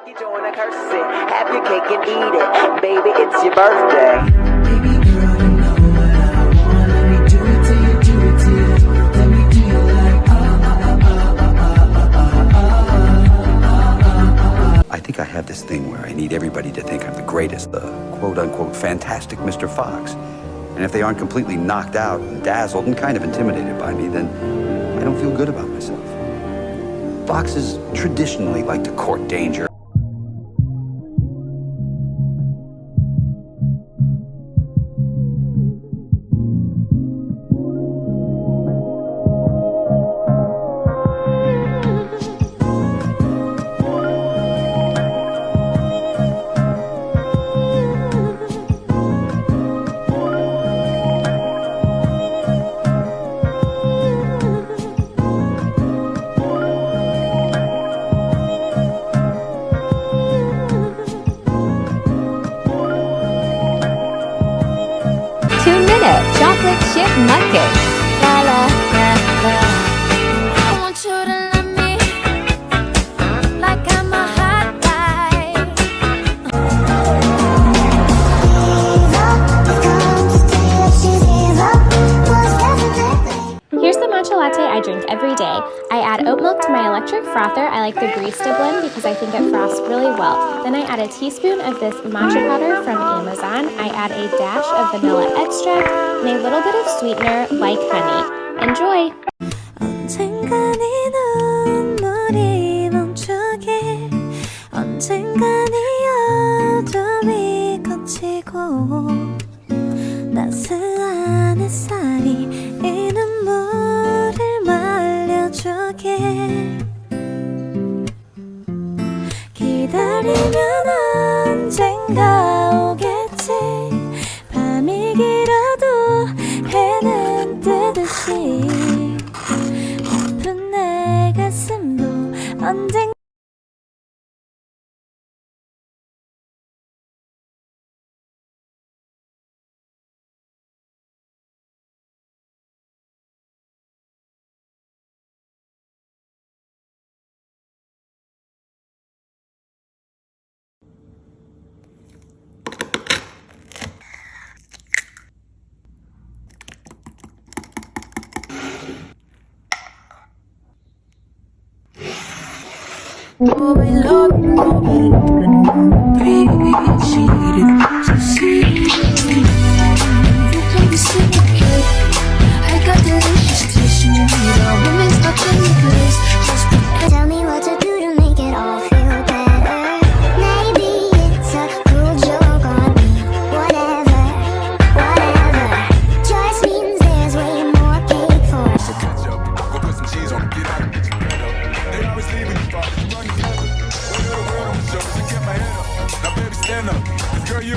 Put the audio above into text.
You join a curse it, have your cake and eat it. Baby, it's your birthday. Baby girl, you know what I want. Let me do it to you, do it to you. Let me do you like I think I have this thing where I need everybody to think I'm the greatest, the quote-unquote fantastic Mr. Fox. And if they aren't completely knocked out and dazzled and kind of intimidated by me, then I don't feel good about myself. Foxes traditionally like to court danger. 2-minute chocolate chip mug cake. La la la la. I want you to love me like I'm a hot guy. Here's the matcha latte I drink every day. I add oat milk to my electric frother. I like the barista blend because I think it frosts really well. Then I add a teaspoon of this matcha powder from Amazon. I add a dash of vanilla extract and a little bit of sweetener like honey. Enjoy! 언젠간 이 눈물이 멈추길 언젠간 이 어둠이 거치고 따스한 햇살이 이 눈물을 말려주길 기다리면 언젠가 오겠지 밤이 길어도 해는 뜨듯이 아픈 내 가슴도 언젠가 Oh, I love you, baby, cheated, so see you can be secret. I got delicious taste, you need all women's touch in the place. Just tell me what to do to make it all feel better. Maybe it's a cruel joke on me. Whatever, whatever. Just means there's way more cake for us. So catch up, go put some cheese on it, get out and get you better. They always leaving you, father, you run together. Order the world on the shoulders and get my head up. Now baby, stand up, 'cause girl, you